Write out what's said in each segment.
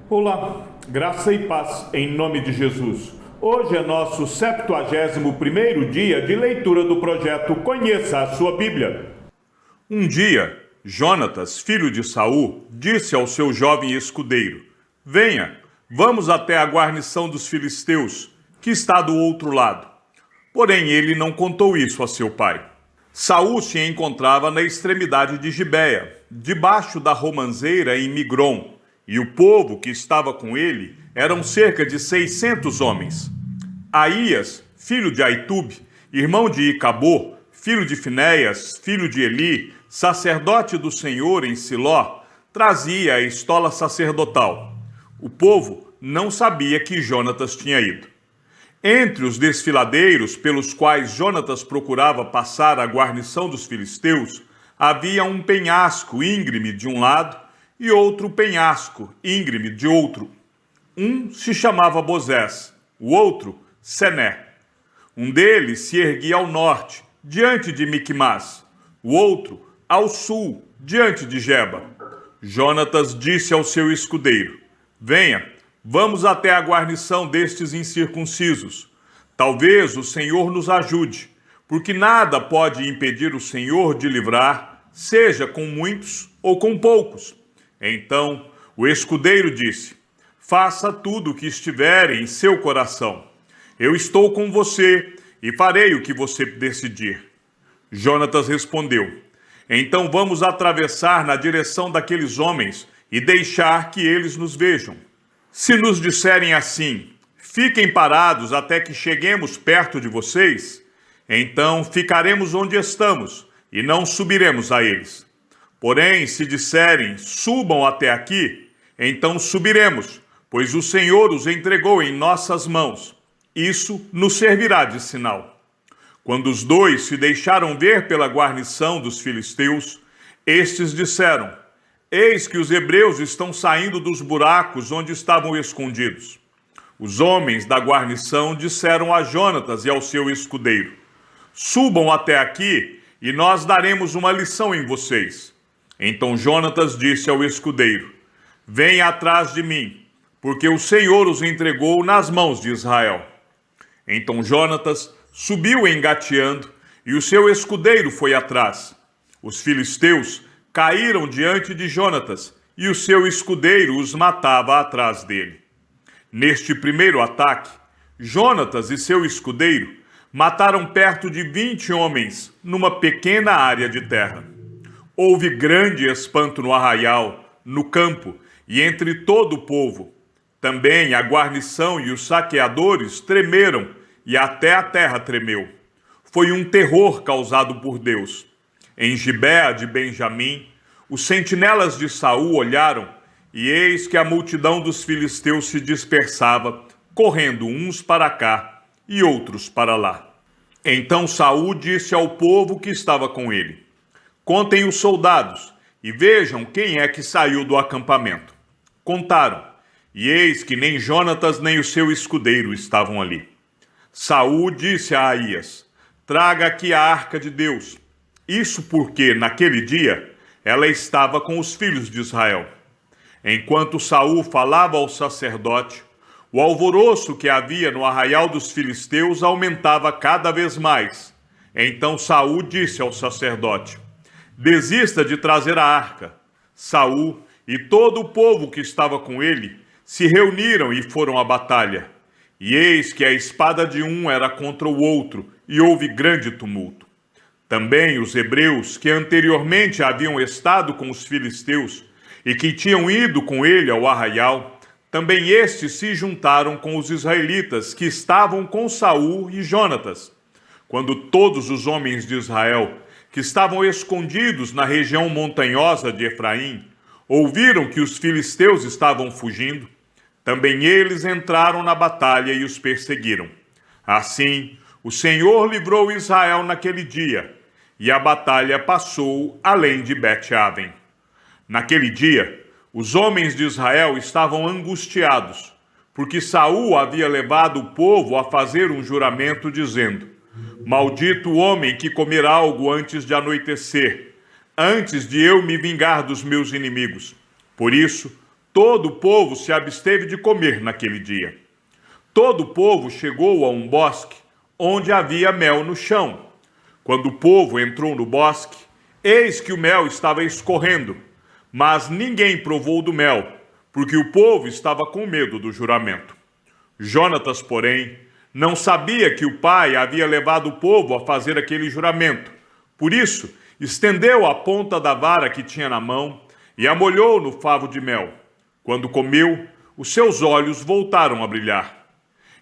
Olá, graça e paz em nome de Jesus. Hoje é nosso 71º dia de leitura do projeto Conheça a Sua Bíblia. Um dia, Jonatas, filho de Saul, disse ao seu jovem escudeiro: Venha, vamos até a guarnição dos filisteus, que está do outro lado. Porém, ele não contou isso a seu pai. Saul se encontrava na extremidade de Gibeia, debaixo da romanceira em Migron, e o povo que estava com ele eram cerca de 600 homens. Aías, filho de Aitube, irmão de Icabô, filho de Finéias, filho de Eli, sacerdote do Senhor em Siló, trazia a estola sacerdotal. O povo não sabia que Jonatas tinha ido. Entre os desfiladeiros pelos quais Jonatas procurava passar a guarnição dos filisteus, havia um penhasco íngreme de um lado e outro penhasco íngreme de outro. Um se chamava Bozés, o outro Sené. Um deles se erguia ao norte, diante de Miquimás, o outro ao sul, diante de Geba. Jonatas disse ao seu escudeiro: Venha, vamos até a guarnição destes incircuncisos. Talvez o Senhor nos ajude, porque nada pode impedir o Senhor de livrar, seja com muitos ou com poucos. Então o escudeiro disse: Faça tudo o que estiver em seu coração. Eu estou com você e farei o que você decidir. Jonatas respondeu: Então vamos atravessar na direção daqueles homens e deixar que eles nos vejam. Se nos disserem assim: Fiquem parados até que cheguemos perto de vocês, então ficaremos onde estamos e não subiremos a eles. Porém, se disserem: Subam até aqui, então subiremos, pois o Senhor os entregou em nossas mãos. Isso nos servirá de sinal. Quando os dois se deixaram ver pela guarnição dos filisteus, estes disseram: Eis que os hebreus estão saindo dos buracos onde estavam escondidos. Os homens da guarnição disseram a Jonatas e ao seu escudeiro: Subam até aqui e nós daremos uma lição em vocês. Então Jonatas disse ao escudeiro: Venha atrás de mim, porque o Senhor os entregou nas mãos de Israel. Então Jonatas subiu engateando, e o seu escudeiro foi atrás. Os filisteus caíram diante de Jonatas, e o seu escudeiro os matava atrás dele. Neste primeiro ataque, Jonatas e seu escudeiro mataram perto de 20 homens numa pequena área de terra. Houve grande espanto no arraial, no campo e entre todo o povo. Também a guarnição e os saqueadores tremeram e até a terra tremeu. Foi um terror causado por Deus. Em Gibeá de Benjamim, os sentinelas de Saul olharam e eis que a multidão dos filisteus se dispersava, correndo uns para cá e outros para lá. Então Saul disse ao povo que estava com ele: Contem os soldados e vejam quem é que saiu do acampamento. Contaram, e eis que nem Jonatas nem o seu escudeiro estavam ali. Saul disse a Aías: Traga aqui a arca de Deus. Isso porque, naquele dia, ela estava com os filhos de Israel. Enquanto Saul falava ao sacerdote, o alvoroço que havia no arraial dos filisteus aumentava cada vez mais. Então Saul disse ao sacerdote: Desista de trazer a arca. Saul e todo o povo que estava com ele se reuniram e foram à batalha. E eis que a espada de um era contra o outro, e houve grande tumulto. Também os hebreus, que anteriormente haviam estado com os filisteus e que tinham ido com ele ao arraial, também estes se juntaram com os israelitas que estavam com Saul e Jonatas. Quando todos os homens de Israel que estavam escondidos na região montanhosa de Efraim ouviram que os filisteus estavam fugindo, também eles entraram na batalha e os perseguiram. Assim, o Senhor livrou Israel naquele dia, e a batalha passou além de Bet-Aven. Naquele dia, os homens de Israel estavam angustiados, porque Saul havia levado o povo a fazer um juramento dizendo: Maldito o homem que comer algo antes de anoitecer, antes de eu me vingar dos meus inimigos. Por isso, todo o povo se absteve de comer naquele dia. Todo o povo chegou a um bosque, onde havia mel no chão. Quando o povo entrou no bosque, eis que o mel estava escorrendo, mas ninguém provou do mel, porque o povo estava com medo do juramento. Jonatas, porém, não sabia que o pai havia levado o povo a fazer aquele juramento. Por isso, estendeu a ponta da vara que tinha na mão e a molhou no favo de mel. Quando comeu, os seus olhos voltaram a brilhar.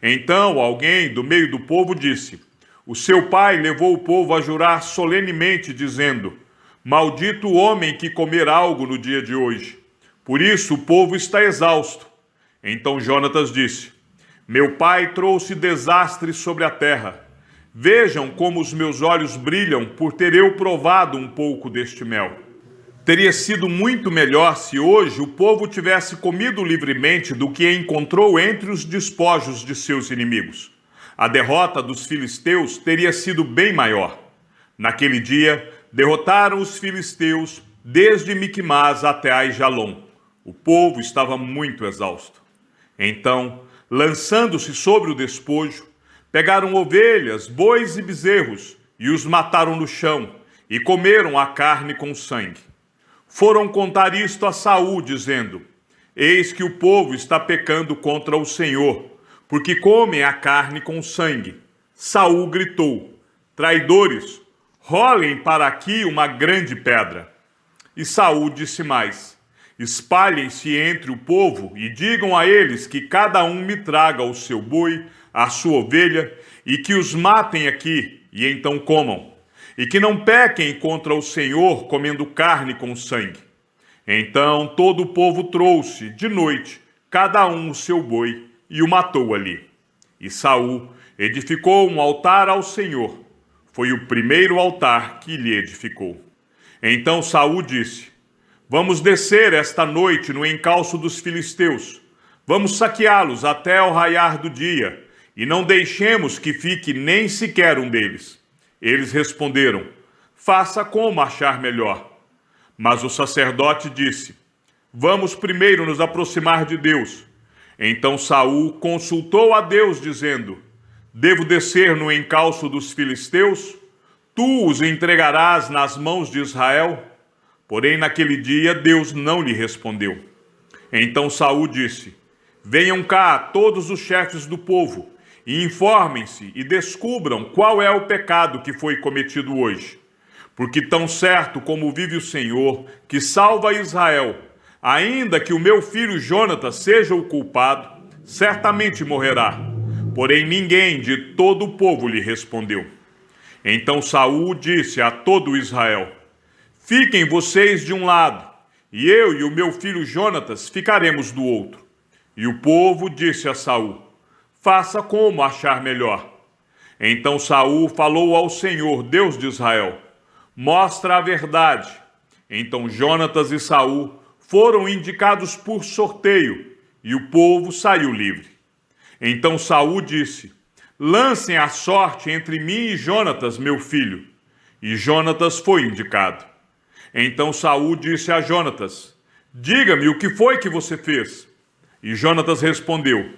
Então alguém do meio do povo disse: o seu pai levou o povo a jurar solenemente, dizendo: maldito o homem que comer algo no dia de hoje. Por isso o povo está exausto. Então Jonatas disse: meu pai trouxe desastre sobre a terra. Vejam como os meus olhos brilham por ter eu provado um pouco deste mel. Teria sido muito melhor se hoje o povo tivesse comido livremente do que encontrou entre os despojos de seus inimigos. A derrota dos filisteus teria sido bem maior. Naquele dia, derrotaram os filisteus desde Miquimás até Aijalon. O povo estava muito exausto. Então, lançando-se sobre o despojo, pegaram ovelhas, bois e bezerros e os mataram no chão e comeram a carne com sangue. Foram contar isto a Saul, dizendo: eis que o povo está pecando contra o Senhor, porque comem a carne com sangue. Saul gritou: traidores, rolem para aqui uma grande pedra. E Saul disse mais: espalhem-se entre o povo e digam a eles que cada um me traga o seu boi, a sua ovelha, e que os matem aqui, e então comam. E que não pequem contra o Senhor comendo carne com sangue. Então todo o povo trouxe, de noite, cada um o seu boi, e o matou ali. E Saul edificou um altar ao Senhor. Foi o primeiro altar que lhe edificou. Então Saul disse: vamos descer esta noite no encalço dos filisteus. Vamos saqueá-los até ao raiar do dia, e não deixemos que fique nem sequer um deles. Eles responderam: faça como achar melhor. Mas o sacerdote disse: vamos primeiro nos aproximar de Deus. Então Saul consultou a Deus, dizendo: devo descer no encalço dos filisteus? Tu os entregarás nas mãos de Israel? Porém, naquele dia, Deus não lhe respondeu. Então Saul disse: venham cá todos os chefes do povo, e informem-se e descubram qual é o pecado que foi cometido hoje. Porque tão certo como vive o Senhor, que salva Israel, ainda que o meu filho Jonatas seja o culpado, certamente morrerá. Porém ninguém de todo o povo lhe respondeu. Então Saul disse a todo Israel: fiquem vocês de um lado, e eu e o meu filho Jonatas ficaremos do outro. E o povo disse a Saul: faça como achar melhor. Então Saul falou ao Senhor, Deus de Israel: mostra a verdade. Então Jonatas e Saul foram indicados por sorteio, e o povo saiu livre. Então Saul disse: lancem a sorte entre mim e Jonatas, meu filho. E Jonatas foi indicado. Então Saul disse a Jonatas: diga-me o que foi que você fez. E Jonatas respondeu: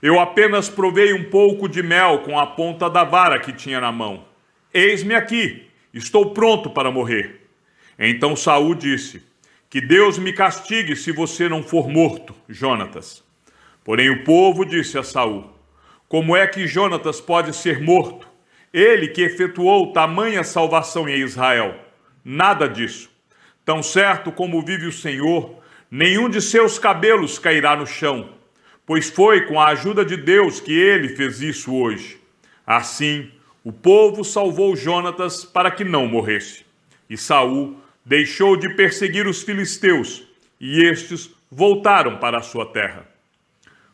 eu apenas provei um pouco de mel com a ponta da vara que tinha na mão. Eis-me aqui, estou pronto para morrer. Então Saul disse: que Deus me castigue se você não for morto, Jonatas. Porém o povo disse a Saul: como é que Jonatas pode ser morto? Ele que efetuou tamanha salvação em Israel. Nada disso. Tão certo como vive o Senhor, nenhum de seus cabelos cairá no chão, pois foi com a ajuda de Deus que ele fez isso hoje. Assim, o povo salvou Jonatas para que não morresse. E Saul deixou de perseguir os filisteus, e estes voltaram para a sua terra.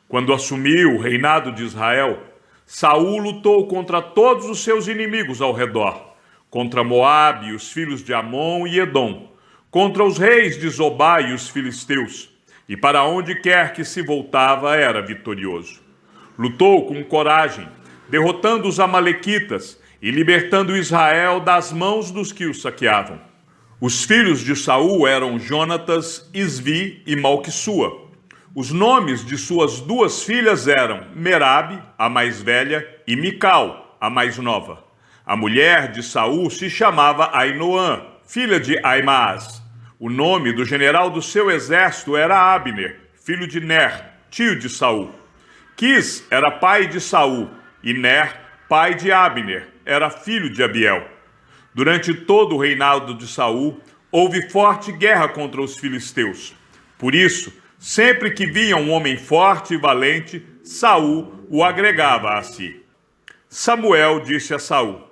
Quando assumiu o reinado de Israel, Saul lutou contra todos os seus inimigos ao redor, contra Moabe e os filhos de Amon e Edom, contra os reis de Zobá e os filisteus, e para onde quer que se voltava era vitorioso. Lutou com coragem, derrotando os amalequitas e libertando Israel das mãos dos que o saqueavam. Os filhos de Saul eram Jonatas, Isvi e Malquissua. Os nomes de suas duas filhas eram Merabe, a mais velha, e Mical, a mais nova. A mulher de Saul se chamava Ainoã, filha de Aimaas. O nome do general do seu exército era Abner, filho de Ner, tio de Saul. Quis era pai de Saul, e Ner, pai de Abner, era filho de Abiel. Durante todo o reinado de Saul, houve forte guerra contra os filisteus. Por isso, sempre que via um homem forte e valente, Saul o agregava a si. Samuel disse a Saul: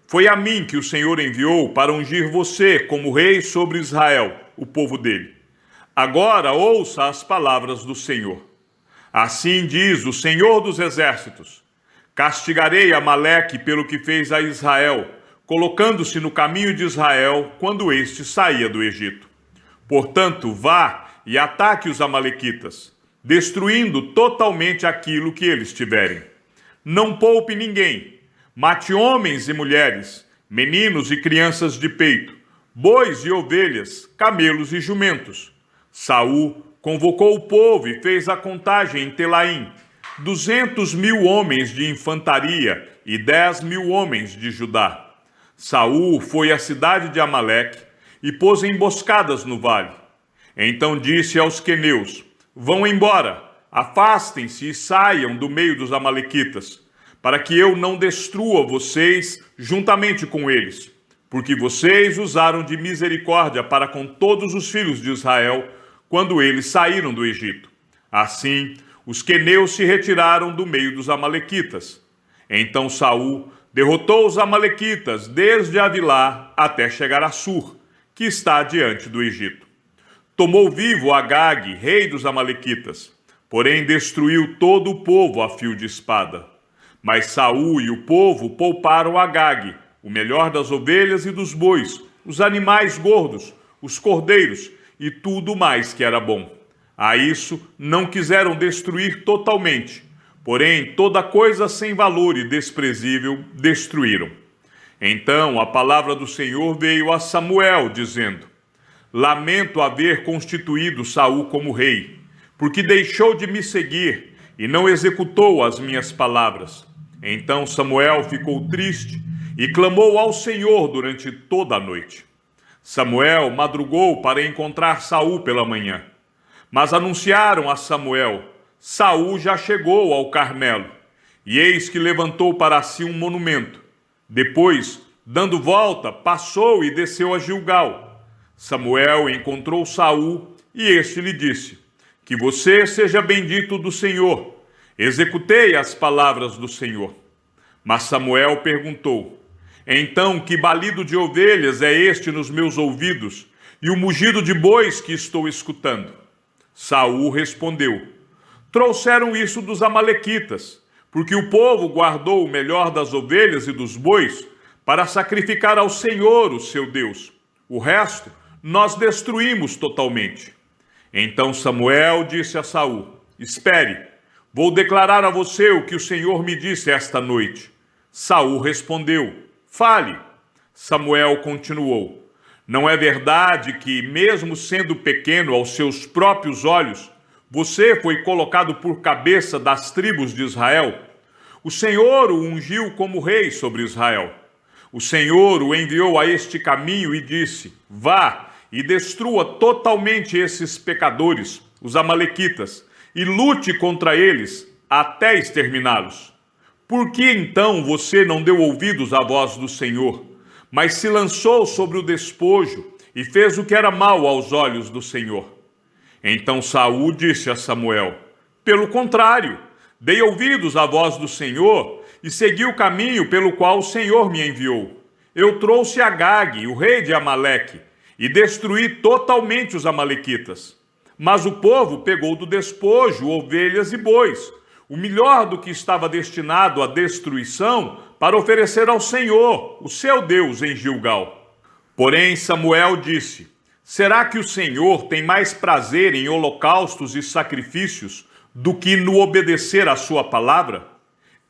Foi a mim que o Senhor enviou para ungir você como rei sobre Israel, o povo dele. Agora ouça as palavras do Senhor. Assim diz o Senhor dos Exércitos: Castigarei Amaleque pelo que fez a Israel, colocando-se no caminho de Israel quando este saía do Egito. Portanto, vá e ataque os amalequitas, destruindo totalmente aquilo que eles tiverem. Não poupe ninguém. Mate homens e mulheres, meninos e crianças de peito, bois e ovelhas, camelos e jumentos. Saul convocou o povo e fez a contagem em Telaim, 200.000 homens de infantaria e 10.000 homens de Judá. Saul foi à cidade de Amaleque e pôs emboscadas no vale. Então disse aos queneus: Vão embora, afastem-se e saiam do meio dos amalequitas, para que eu não destrua vocês juntamente com eles, porque vocês usaram de misericórdia para com todos os filhos de Israel quando eles saíram do Egito. Assim, os queneus se retiraram do meio dos amalequitas. Então Saul derrotou os amalequitas desde Avilá até chegar a Sur, que está diante do Egito. Tomou vivo Agag, rei dos amalequitas, porém destruiu todo o povo a fio de espada. Mas Saul e o povo pouparam Agag, o melhor das ovelhas e dos bois, os animais gordos, os cordeiros e tudo mais que era bom. A isso não quiseram destruir totalmente, porém toda coisa sem valor e desprezível destruíram. Então a palavra do Senhor veio a Samuel, dizendo: Lamento haver constituído Saul como rei, porque deixou de me seguir e não executou as minhas palavras. Então Samuel ficou triste e clamou ao Senhor durante toda a noite. Samuel madrugou para encontrar Saul pela manhã. Mas anunciaram a Samuel: Saul já chegou ao Carmelo, e eis que levantou para si um monumento. Depois, dando volta, passou e desceu a Gilgal. Samuel encontrou Saul, e este lhe disse: Que você seja bendito do Senhor. Executei as palavras do Senhor. Mas Samuel perguntou: Então que balido de ovelhas é este nos meus ouvidos, e o mugido de bois que estou escutando? Saul respondeu: Trouxeram isso dos amalequitas, porque o povo guardou o melhor das ovelhas e dos bois para sacrificar ao Senhor, o seu Deus. O resto nós destruímos totalmente. Então Samuel disse a Saul: Espere, vou declarar a você o que o Senhor me disse esta noite. Saul respondeu: Fale. Samuel continuou: Não é verdade que, mesmo sendo pequeno aos seus próprios olhos, você foi colocado por cabeça das tribos de Israel? O Senhor o ungiu como rei sobre Israel. O Senhor o enviou a este caminho e disse: Vá e destrua totalmente esses pecadores, os amalequitas, e lute contra eles até exterminá-los. Por que então você não deu ouvidos à voz do Senhor, mas se lançou sobre o despojo e fez o que era mal aos olhos do Senhor? Então Saul disse a Samuel: Pelo contrário, dei ouvidos à voz do Senhor e segui o caminho pelo qual o Senhor me enviou. Eu trouxe Agag, o rei de Amaleque, e destruí totalmente os amalequitas. Mas o povo pegou do despojo ovelhas e bois, o melhor do que estava destinado à destruição, para oferecer ao Senhor, o seu Deus, em Gilgal. Porém Samuel disse: Será que o Senhor tem mais prazer em holocaustos e sacrifícios do que no obedecer à sua palavra?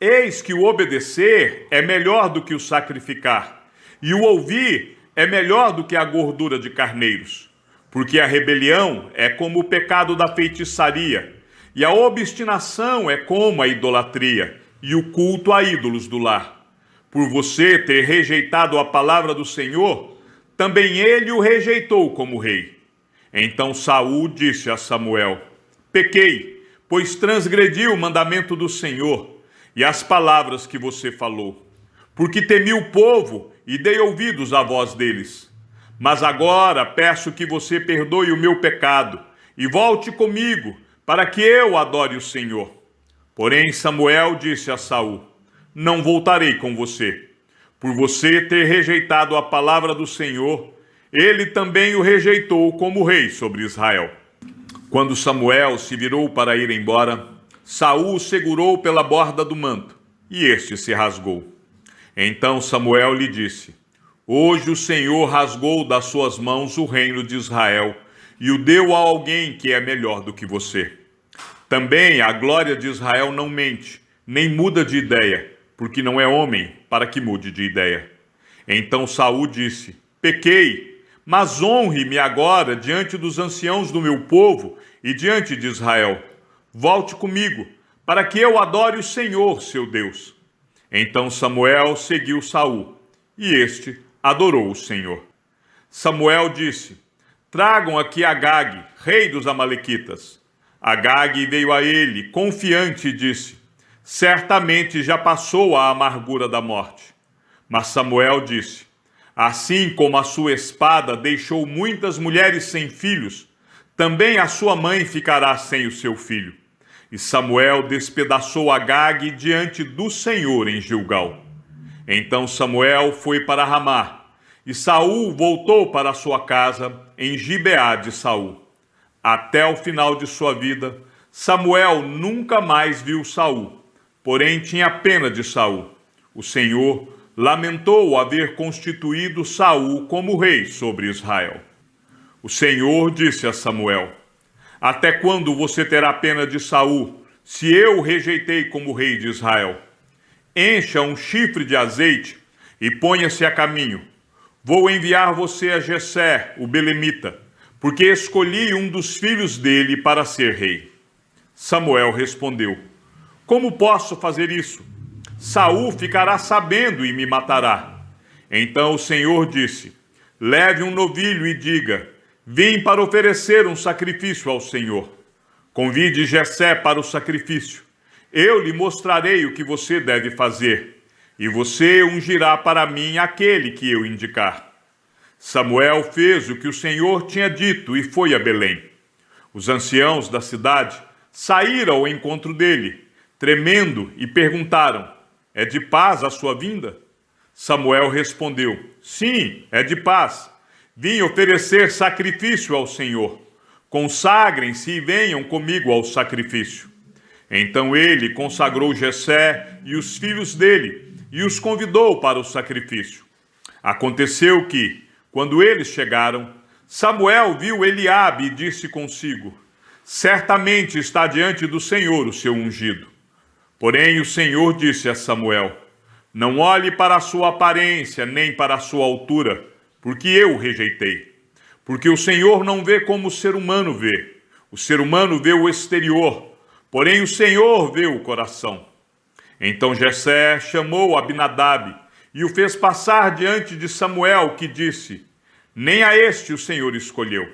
Eis que o obedecer é melhor do que o sacrificar, e o ouvir é melhor do que a gordura de carneiros. Porque a rebelião é como o pecado da feitiçaria, e a obstinação é como a idolatria, e o culto a ídolos do lar. Por você ter rejeitado a palavra do Senhor, também ele o rejeitou como rei. Então Saul disse a Samuel: pequei, pois transgredi o mandamento do Senhor e as palavras que você falou, porque temi o povo e dei ouvidos à voz deles. Mas agora peço que você perdoe o meu pecado e volte comigo, para que eu adore o Senhor. Porém Samuel disse a Saul: não voltarei com você. Por você ter rejeitado a palavra do Senhor, ele também o rejeitou como rei sobre Israel. Quando Samuel se virou para ir embora, Saul o segurou pela borda do manto, e este se rasgou. Então Samuel lhe disse: hoje o Senhor rasgou das suas mãos o reino de Israel e o deu a alguém que é melhor do que você. Também a glória de Israel não mente, nem muda de ideia, porque não é homem para que mude de ideia. Então Saul disse: pequei, mas honre-me agora diante dos anciãos do meu povo e diante de Israel. Volte comigo, para que eu adore o Senhor, seu Deus. Então Samuel seguiu Saul, e este adorou o Senhor. Samuel disse: tragam aqui Agag, rei dos amalequitas. Agag veio a ele, confiante, e disse: certamente já passou a amargura da morte. Mas Samuel disse: assim como a sua espada deixou muitas mulheres sem filhos, também a sua mãe ficará sem o seu filho. E Samuel despedaçou Agag diante do Senhor em Gilgal. Então Samuel foi para Ramá, e Saul voltou para sua casa em Gibeá de Saul. Até o final de sua vida, Samuel nunca mais viu Saul, porém tinha pena de Saul. O Senhor lamentou haver constituído Saul como rei sobre Israel. O Senhor disse a Samuel: até quando você terá pena de Saul, se eu o rejeitei como rei de Israel? Encha um chifre de azeite e ponha-se a caminho. Vou enviar você a Jessé, o belemita, porque escolhi um dos filhos dele para ser rei. Samuel respondeu: como posso fazer isso? Saul ficará sabendo e me matará. Então o Senhor disse: leve um novilho e diga: vim para oferecer um sacrifício ao Senhor. Convide Jessé para o sacrifício. Eu lhe mostrarei o que você deve fazer, e você ungirá para mim aquele que eu indicar. Samuel fez o que o Senhor tinha dito e foi a Belém. Os anciãos da cidade saíram ao encontro dele, tremendo, e perguntaram: é de paz a sua vinda? Samuel respondeu: sim, é de paz. Vim oferecer sacrifício ao Senhor. Consagrem-se e venham comigo ao sacrifício. Então ele consagrou Jessé e os filhos dele e os convidou para o sacrifício. Aconteceu que, quando eles chegaram, Samuel viu Eliabe e disse consigo: certamente está diante do Senhor o seu ungido. Porém o Senhor disse a Samuel: não olhe para a sua aparência, nem para a sua altura, porque eu o rejeitei. Porque o Senhor não vê como o ser humano vê. O ser humano vê o exterior, porém o Senhor vê o coração. Então Jessé chamou Abinadab e o fez passar diante de Samuel, que disse: nem a este o Senhor escolheu.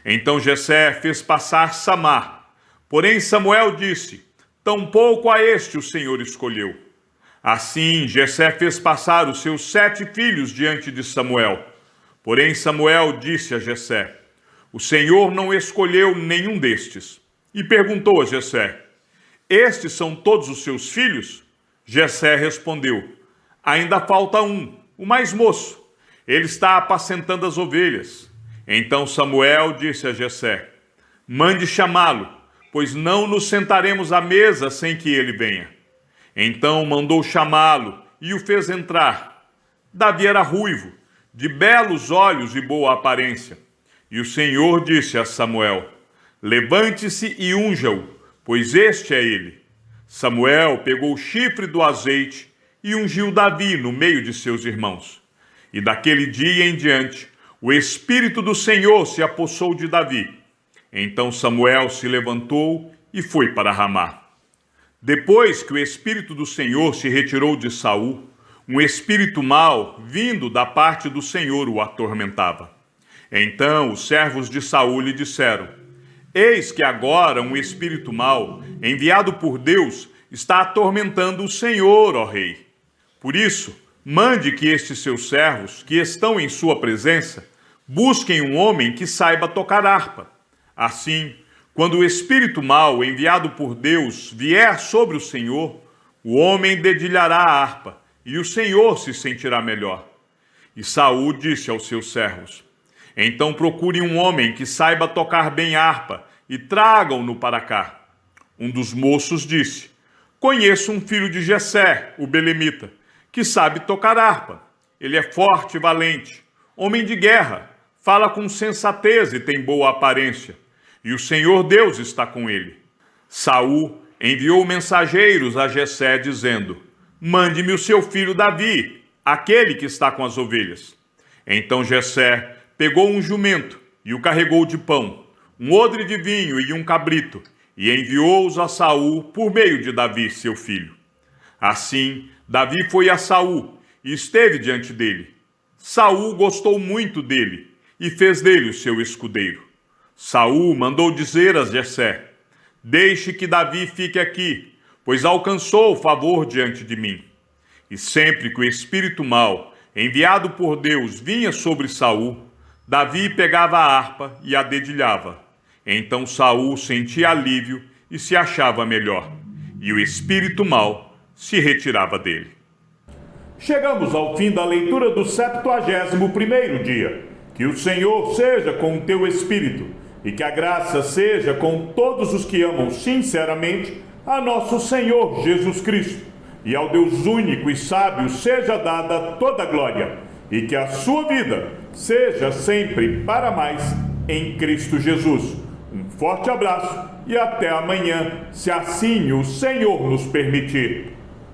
Então Jessé fez passar Samar. Porém Samuel disse: tampouco a este o Senhor escolheu. Assim Jessé fez passar os seus 7 filhos diante de Samuel. Porém Samuel disse a Jessé: o Senhor não escolheu nenhum destes. E perguntou a Jessé: estes são todos os seus filhos? Jessé respondeu: ainda falta um, o mais moço. Ele está apacentando as ovelhas. Então Samuel disse a Jessé: mande chamá-lo, pois não nos sentaremos à mesa sem que ele venha. Então mandou chamá-lo e o fez entrar. Davi era ruivo, de belos olhos e boa aparência. E o Senhor disse a Samuel: levante-se e unja-o, pois este é ele. Samuel pegou o chifre do azeite e ungiu Davi no meio de seus irmãos. E daquele dia em diante, o Espírito do Senhor se apossou de Davi. Então Samuel se levantou e foi para Ramá. Depois que o Espírito do Senhor se retirou de Saul, um espírito mau, vindo da parte do Senhor, o atormentava. Então os servos de Saul lhe disseram: Eis que agora um espírito mau, enviado por Deus, está atormentando o Senhor, ó rei. Por isso, mande que estes seus servos, que estão em sua presença, busquem um homem que saiba tocar harpa. Assim, quando o espírito mau, enviado por Deus, vier sobre o Senhor, o homem dedilhará a harpa, e o Senhor se sentirá melhor. E Saul disse aos seus servos: Então procurem um homem que saiba tocar bem harpa, e tragam-no para cá. Um dos moços disse: Conheço um filho de Jessé, o belemita, que sabe tocar harpa. Ele é forte e valente, homem de guerra, fala com sensatez e tem boa aparência, e o Senhor Deus está com ele. Saul enviou mensageiros a Jessé, dizendo: Mande-me o seu filho Davi, aquele que está com as ovelhas. Então Jessé pegou um jumento e o carregou de pão, um odre de vinho e um cabrito, e enviou-os a Saul por meio de Davi, seu filho. Assim, Davi foi a Saul e esteve diante dele. Saul gostou muito dele e fez dele o seu escudeiro. Saul mandou dizer a Jessé: Deixe que Davi fique aqui, pois alcançou o favor diante de mim. E sempre que o espírito mau, enviado por Deus, vinha sobre Saul, Davi pegava a harpa e a dedilhava. Então Saul sentia alívio e se achava melhor, e o espírito mau se retirava dele. Chegamos ao fim da leitura do 71º dia. Que o Senhor seja com o teu espírito, e que a graça seja com todos os que amam sinceramente a nosso Senhor Jesus Cristo. E ao Deus único e sábio seja dada toda a glória, e que a sua vida seja sempre para mais em Cristo Jesus. Um forte abraço e até amanhã, se assim o Senhor nos permitir.